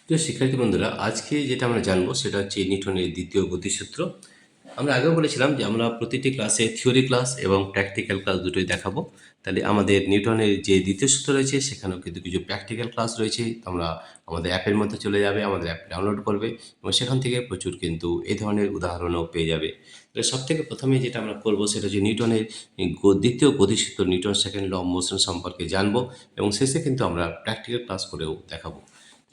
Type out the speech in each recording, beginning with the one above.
প্রিয় শিক্ষার্থী বন্ধুরা, আজকে যেটা আমরা জানবো সেটা হচ্ছে নিউটনের দ্বিতীয় গতিসূত্র। আমরা আগেও বলেছিলাম যে আমরা প্রতিটি ক্লাসে থিওরি ক্লাস এবং প্র্যাকটিক্যাল ক্লাস দুটোই দেখাবো। তাহলে আমাদের নিউটনের যে দ্বিতীয় সূত্র রয়েছে সেখানেও কিন্তু কিছু প্র্যাকটিক্যাল ক্লাস রয়েছে। তোমরা আমাদের অ্যাপের মধ্যে চলে যাবে, আমাদের অ্যাপ ডাউনলোড করবে এবং সেখান থেকে প্রচুর কিন্তু এই ধরনের উদাহরণও পেয়ে যাবে। তাহলে সব থেকে প্রথমে যেটা আমরা করবো সেটা হচ্ছে নিউটনের দ্বিতীয় গতিসূত্র, Newton second law of motion সম্পর্কে জানবো এবং শেষে কিন্তু আমরা প্র্যাকটিক্যাল ক্লাস করেও দেখাবো।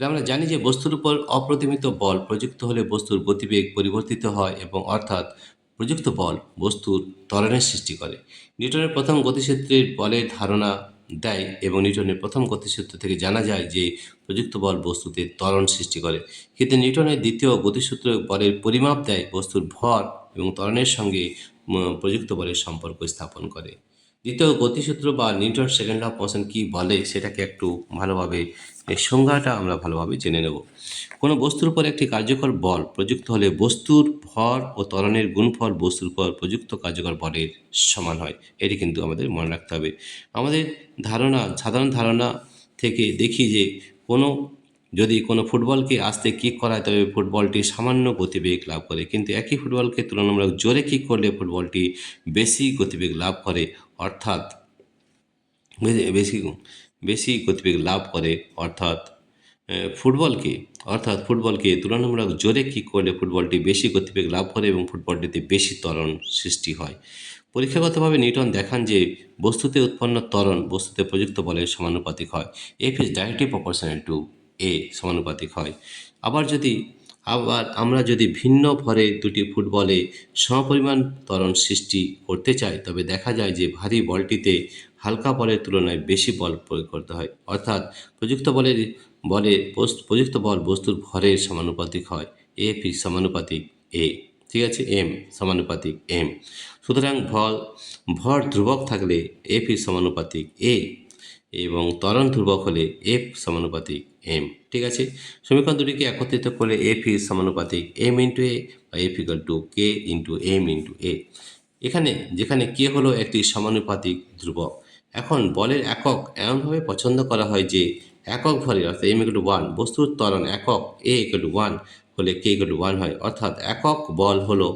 আমরা জানি যে বস্তুর উপর অপ্রতিমিত বল প্রযুক্ত হলে বস্তুর গতিবেগ পরিবর্তিত হয় এবং অর্থাৎ প্রযুক্ত বল বস্তুর ত্বরণের সৃষ্টি করে। নিউটনের প্রথম গতিসূত্রের বলের ধারণা দেয় এবং নিউটনের প্রথম গতিসূত্র থেকে জানা যায় যে প্রযুক্ত বল বস্তুতে ত্বরণ সৃষ্টি করে। কিন্তু নিউটনের দ্বিতীয় গতিসূত্র বলের পরিমাপ দেয় বস্তুর ভর এবং ত্বরণের সঙ্গে প্রযুক্ত বলের সম্পর্ক স্থাপন করে। দ্বিতীয় গতিসূত্র বা Newton second law of motion কী বলে সেটাকে একটু ভালোভাবে এর সংজ্ঞাটা আমরা ভালোভাবে জেনে নেব। কোনো বস্তুর উপর একটি কার্যকর বল প্রযুক্ত হলে বস্তুর ভর ও ত্বরণের গুণফল বস্তুর উপর প্রযুক্ত কার্যকর বলের সমান হয়। এটি কিন্তু আমাদের মনে রাখতে হবে। আমাদের সাধারণ ধারণা থেকে দেখি যে যদি কোনো ফুটবলকে আসতে কিক করা হয় তবে ফুটবলটি সামান্য গতিবেগ লাভ করে, কিন্তু একই ফুটবলকে তুলনামূলক জোরে কিক করলে ফুটবলটি বেশি গতিবেগ লাভ করে। অর্থাৎ বেশি বেশি গতিবেগ লাভ করে অর্থাৎ ফুটবলকে ফুটবলকে তুলনামূলক জোরে কিক করলে ফুটবলটি বেশি গতিবেগ লাভ করে এবং ফুটবলটিতে বেশি ত্বরণ সৃষ্টি হয়। পরীক্ষাগতভাবে নিউটন দেখান যে বস্তুতে উৎপন্ন ত্বরণ বস্তুতে প্রযুক্ত বলের সমানুপাতিক হয়। F is directly proportional to A সমানুপাতিক হয়। আবার আমরা যদি ভিন্ন ভরে দুটি ফুটবলে সমপরিমাণ ত্বরণ সৃষ্টি করতে চাই তবে দেখা যায় যে ভারী বলটিতে হালকা বলের তুলনায় বেশি বল প্রয়োগ করতে হয়। অর্থাৎ প্রযুক্ত প্রযুক্ত বল বস্তুর ভরের সমানুপাতিক হয়। এফ ইজ সমানুপাতিক এ, ঠিক আছে, এম সমানুপাতিক এম। সুতরাং ভর ধ্রুবক থাকলে এফ ইজ সমানুপাতিক এ এবং ত্বরণ ধ্রুবক হলে এফ সমানুপাতিক এম, ঠিক আছে। সমীকরণ দুটিকে একত্রিত করে এফ ইজ সমানুপাতিক এম ইন্টু এ বা F equal to K into M into A, যেখানে কে হলো একটি সমানুপাতিক ধ্রুবক। এখন বলের একক এমনভাবে পছন্দ করা হয় যে একক ভরে অর্থাৎ এম ইকুয়াল টু ওয়ান বস্তুর ত্বরণ একক এ ইকুয়াল টু ওয়ান হলে কে ইকুয়াল টু ওয়ান হয়। অর্থাৎ একক বল হলো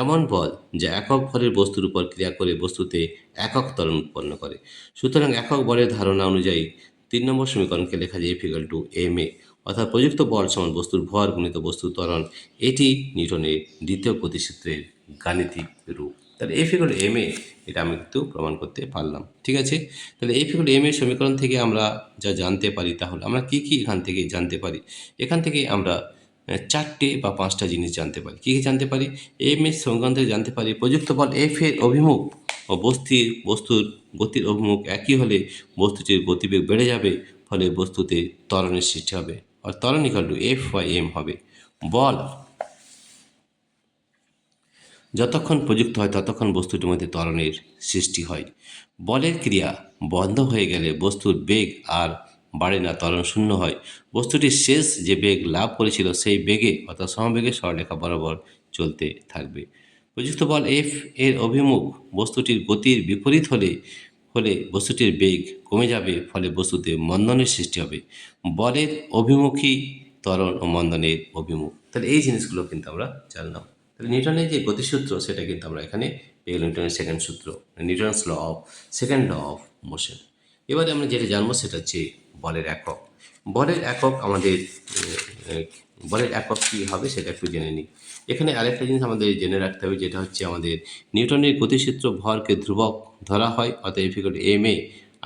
এমন বল যা একক ভরের বস্তুর উপর ক্রিয়া করে বস্তুতে একক ত্বরণ উৎপন্ন করে। সুতরাং একক বলের ধারণা অনুযায়ী 3 নম্বর সমীকরণকে লেখা যায় F equal to M A, অর্থাৎ প্রযুক্ত বল সমান বস্তুর ভর গুণিত বস্তুর ত্বরণ। এটি নিউটনের দ্বিতীয় গতিসূত্রের গাণিতিক রূপ। তাহলে F equal to M A এটা আমি কিন্তু প্রমাণ করতে পারলাম, ঠিক আছে। তাহলে এফ ইকুয়াল টু এম এর সমীকরণ থেকে আমরা যা জানতে পারি তাহলে আমরা কি এখান থেকে জানতে পারি। এখান থেকে আমরা 4টে বা 5টা জিনিস জানতে পারি। কী জানতে পারি? এম এর সমীকরণ থেকে জানতে পারি প্রযুক্ত বল এফ এর অভিমুখ ও বস্তুর গতির অভিমুখ একই হলে বস্তুটির গতিবেগ বেড়ে যাবে, ফলে বস্তুতে ত্বরণের সৃষ্টি হবে। আর ত্বরণ equal to F by M হবে। বল যতক্ষণ প্রযুক্ত হয় ততক্ষণ বস্তুটির মধ্যে ত্বরণের সৃষ্টি হয়। বলের ক্রিয়া বন্ধ হয়ে গেলে বস্তুর বেগ আর বাড়ে না, ত্বরণ শূন্য হয়। বস্তুটি শেষ যে বেগ লাভ করেছিল সেই বেগে অর্থাৎ সমবেগে সরলরেখা বরাবর চলতে থাকবে। প্রযুক্ত বল এফ এর অভিমুখ বস্তুটির গতির বিপরীত হলে বস্তুটির বেগ কমে যাবে, ফলে বস্তুতে মন্দনের সৃষ্টি হবে। বলের অভিমুখী ত্বরণ ও মন্দনের অভিমুখ। তাহলে এই জিনিসগুলো কিন্তু আমরা জানলাম। তাহলে নিউটনের যে গতিসূত্র সেটা কিন্তু আমরা এখানে পেয়ে গেলাম। নিউটনের সেকেন্ড সূত্র, Newton's law of second law of motion. এবারে আমরা যেটা জানবো সেটা হচ্ছে বলের একক। বলের একক আমাদের বলের একক কী হবে সেটা একটু জেনে নিই। এখানে আরেকটা জিনিস আমাদের জেনে রাখতে হবে, যেটা হচ্ছে আমাদের নিউটনের গতিসূত্র ভরকে ধ্রুবক ধরা হয়, অর্থাৎ F equal to M A.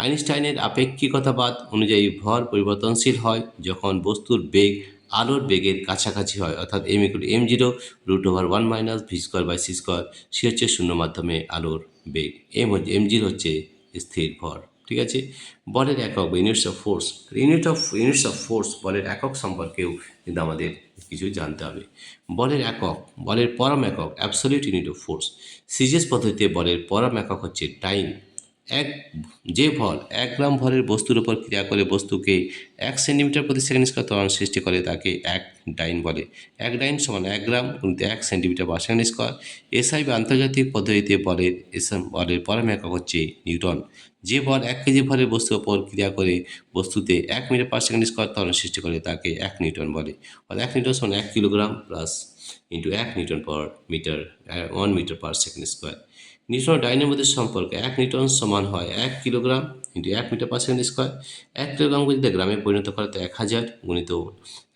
আইনস্টাইনের আপেক্ষিকতাবাদ অনুযায়ী ভর পরিবর্তনশীল হয় যখন বস্তুর বেগ আলোর বেগের কাছাকাছি হয়, অর্থাৎ M equal to M zero root over one minus V square by C square. C হচ্ছে শূন্য মাধ্যমে আলোর বেগ, এম জিরো হচ্ছে স্থির ভর, ঠিক আছে। বলের একক বা units of force, units of force বলের একক সম্পর্কেও কিন্তু আমাদের কিছু জানতে হবে। বলের একক, বলের পরম একক absolute unit of force. CGS পদ্ধতিতে বলের পরম একক হচ্ছে টাইম। এক যে ভর 1 গ্রাম ভরের বস্তুর উপর ক্রিয়া করে বস্তুকে 1 সেন্টিমিটার প্রতি সেকেন্ড স্কোয়ার ত্বরণ সৃষ্টি করে তাকে 1 ডাইন বলে। 1 ডাইন সমান 1 গ্রাম গুণিত 1 centimetre per second square. SI বা আন্তর্জাতিক পদ্ধতিতে বলের পরম একক হচ্ছে নিউটন। যে বল 1 কেজি ভরের বস্তুর উপর ক্রিয়া করে বস্তুতে 1 মিটার পার সেকেন্ড স্কোয়ার ত্বরণ সৃষ্টি করে তাকে 1 নিউটন বলে। অর্থাৎ 1 নিউটন সমান 1 kilogram plus into 1 Newton per metre 1 metre per second square. Newton ও ডাইনের মধ্যে সম্পর্ক 1 নিউটন সমান হয় 1 kilogram into 1 metre per second square. 1 কিলোগ্রামকে যদি গ্রামে পরিণত করে তো 1000 গুণিত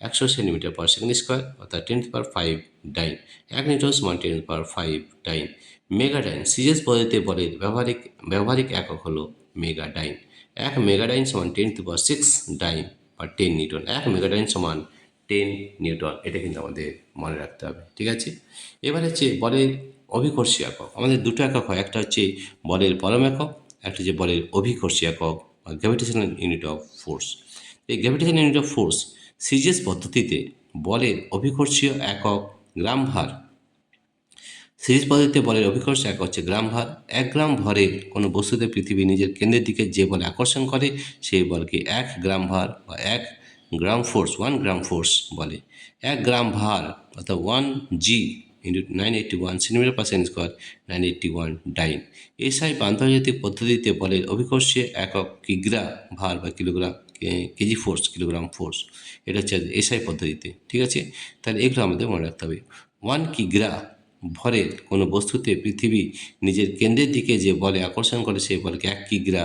100 সেন্টিমিটার পার সেকেন্ড স্কোয়ার অর্থাৎ 10⁵ ডাইন। 1 নিউটন সমান 10⁵ ডাইন। মেগা ডাইন সিজিএস পদ্ধতিতে বলের ব্যবহারিক একক হলো মেগা ডাইন। 1 মেগা ডাইন সমান 10⁶ ডাইন বা 10 নিউটন। 1 মেগা ডাইন সমান 10 নিউটন। এটা কিন্তু আমাদের মনে রাখতে হবে, ঠিক আছে। এবার হচ্ছে বলের অভিকর্ষী একক। আমাদের দুটো একক হয়, একটা হচ্ছে বলের পরম একক, একটা হচ্ছে বলের অভিকর্ষী একক বা গ্র্যাভিটেশনাল ইউনিট অফ ফোর্স। এই gravitational unit of force CGS পদ্ধতিতে বলের অভিকর্ষীয় একক গ্রাম ভার। সিরিজ পদ্ধতিতে বলের অভিকর্ষ একক হচ্ছে গ্রাম ভার। 1 গ্রাম ভরের কোনো বস্তুতে পৃথিবী নিজের কেন্দ্রের দিকে যে বলে আকর্ষণ করে সেই বলকে 1 গ্রাম ভার বা 1 গ্রাম ফোর্স 1 গ্রাম ফোর্স বলে। 1 গ্রাম ভার অর্থাৎ 1 G into 981 centimetre per second square 981 dyne. SI বা আন্তর্জাতিক পদ্ধতিতে বলের অভিকর্ষীয় একক কিগ্রা ভার বা kilogram KG force kilogram force. এটা হচ্ছে এসআই পদ্ধতিতে, ঠিক আছে। তাহলে এগুলো আমাদের মনে রাখতে হবে। 1 কিগ্রা ভরের কোনো বস্তুতে পৃথিবী নিজের কেন্দ্রের দিকে যে বলে আকর্ষণ করে সেই বলকে 1 কিগ্রা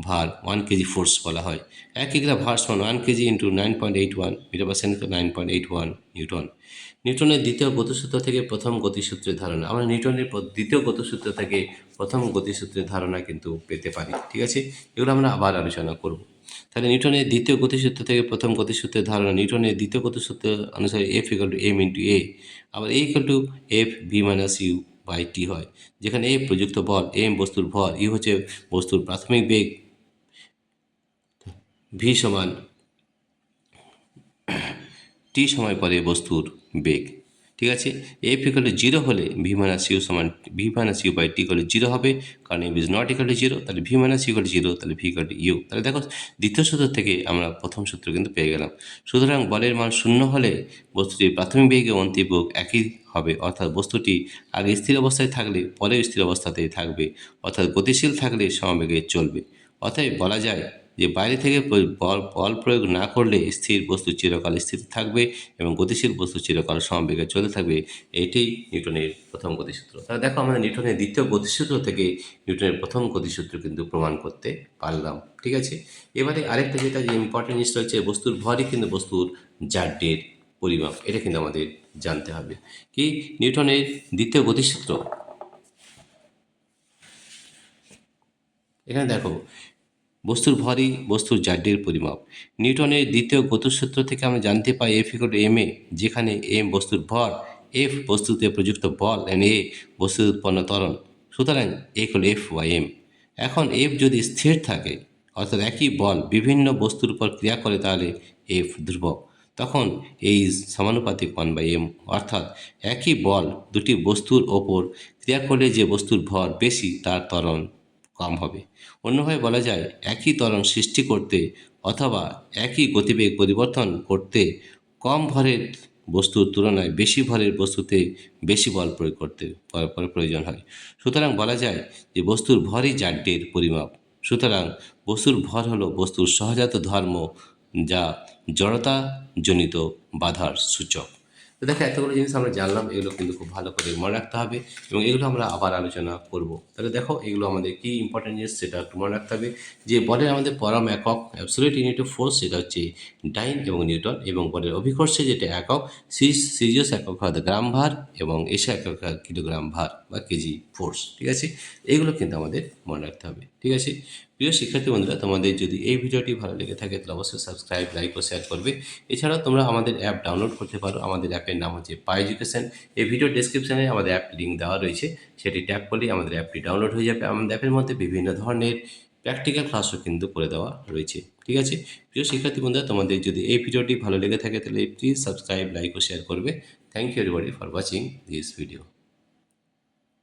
ভার 1 কেজি ফোর্স বলা হয়। 1 কিগ্রা ভার সমান 1 KG into 9.81 metre per second 9.81 newton. নিউটনের দ্বিতীয় গতিসূত্র থেকে প্রথম গতিসূত্রের ধারণা। আমরা নিউটনের দ্বিতীয় গতিসূত্র থেকে প্রথম গতিসূত্রের ধারণা কিন্তু পেতে পারি, ঠিক আছে। এগুলো আমরা আবার আলোচনা করব। তাহলে নিউটনের দ্বিতীয় গতিসূত্র থেকে প্রথম গতিসূত্রের ধারণা। নিউটনের দ্বিতীয় গতিসূত্র অনুসারে F = m × a, আবার a = f v - u by t হয়, যেখানে F প্রযুক্ত বল, m বস্তুর ভর, u হচ্ছে বস্তুর প্রাথমিক বেগ, v সমান t সময় পরে বস্তুর বেগ, ঠিক আছে। F = 0 হলে v - u সমান v - u বাই t = 0 হবে, কারণ f is not equal to 0, তাহলে v - u = 0, তাহলে v = u। তাহলে দেখো দ্বিতীয় সূত্র থেকে আমরা প্রথম সূত্র কিন্তু পেয়ে গেলাম। সুতরাং বলের মান 0 হলে বস্তুটির প্রাথমিক বেগ ও অন্তিম বেগ একই হবে, অর্থাৎ বস্তুটি আগে স্থির অবস্থায় থাকলে পরে স্থির অবস্থাতেই থাকবে, অর্থাৎ গতিশীল থাকলে সমবেগে চলবে। অতএব বলা যায় যে বাইরে থেকে বল প্রয়োগ না করলে স্থির বস্তু চিরকাল স্থির থাকবে এবং গতিশীল বস্তু চিরকাল সমবেগে চলতে থাকবে। এটাই নিউটনের প্রথম গতিসূত্র। তাহলে দেখো আমাদের নিউটনের দ্বিতীয় গতিসূত্র থেকে নিউটনের প্রথম গতিসূত্র কিন্তু প্রমাণ করতে পারলাম, ঠিক আছে। এবারে আরেকটা যেটা যে ইম্পর্টেন্ট জিনিস রয়েছে, বস্তুর ভরই কিন্তু বস্তুর জাড্যের পরিমাপ। এটা কিন্তু আমাদের জানতে হবে। কি নিউটনের দ্বিতীয় গতিসূত্র, এখানে দেখো বস্তুর ভরই বস্তুর জাড্যের পরিমাপ। নিউটনের দ্বিতীয় গতিসূত্র থেকে আমরা জানতে পাই F = ma, যেখানে m বস্তুর ভর, F বস্তুতে প্রযুক্ত বল and a বস্তুর উৎপন্ন ত্বরণ। সুতরাং a = F/m। এখন F যদি স্থির থাকে, অর্থাৎ একই বল বিভিন্ন বস্তুর উপর ক্রিয়া করে, তাহলে F ধ্রুবক। তখন a is সমানুপাতিক 1/m, অর্থাৎ একই বল দুটি বস্তুর ওপর ক্রিয়া করলে যে বস্তুর ভর বেশি তার ত্বরণ কম হবে। অন্যভাবে বলা যায়, একই ত্বরণ সৃষ্টি করতে অথবা একই গতিবেগ পরিবর্তন করতে কম ভরের বস্তুর তুলনায় বেশি ভরের বস্তুতে বেশি বল প্রয়োগ করতে প্রয়োজন হয়। সুতরাং বলা যায় যে বস্তুর ভরই জাড্যের পরিমাপ। সুতরাং বস্তুর ভর হলো বস্তুর সহজাত ধর্ম, যা জড়তাজনিত বাধার সূচক। তো দেখো এতগুলো জিনিস আমরা জানলাম, এগুলো কিন্তু খুব ভালো করে মনে রাখতে হবে এবং এগুলো আমরা আবার আলোচনা করব। তাহলে দেখো এগুলো আমাদের কি ইম্পর্টেন্ট জিনিস সেটা একটু মনে রাখতে হবে। যে বলের আমাদের পরম একক অ্যাবসলিউট ইউনিট অফ ফোর্স, সেটা হচ্ছে ডাইন এবং নিউটন, এবং বলের অভিকর্ষে যেটা একক সিজিএস একক হয় গ্রাম ভার এবং এসআই একক হয় কিলোগ্রাম ভার বা কেজি ফোর্স, ঠিক আছে। এগুলো কিন্তু আমাদের মনে রাখতে হবে, ঠিক আছে। প্রিয় শিক্ষার্থী বন্ধুরা, তোমাদের যদি এই ভিডিওটি ভালো লেগে থাকে তাহলে অবশ্যই সাবস্ক্রাইব, লাইক ও শেয়ার করবে। এছাড়াও তোমরা আমাদের অ্যাপ ডাউনলোড করতে পারো। আমাদের অ্যাপের নাম হচ্ছে পাই এডুকেশন। এই ভিডিও ডেসক্রিপশনে আমাদের অ্যাপ লিঙ্ক দেওয়া রয়েছে, সেটি ট্যাপ করলেই আমাদের অ্যাপটি ডাউনলোড হয়ে যাবে। আমাদের অ্যাপের মধ্যে বিভিন্ন ধরনের প্র্যাকটিক্যাল ক্লাসও কিন্তু করে দেওয়া রয়েছে, ঠিক আছে। প্রিয় শিক্ষার্থী বন্ধুরা, তোমাদের যদি এই ভিডিওটি ভালো লেগে থাকে তাহলে প্লিজ সাবস্ক্রাইব, লাইক ও শেয়ার করবে। Thank you everybody for watching this video.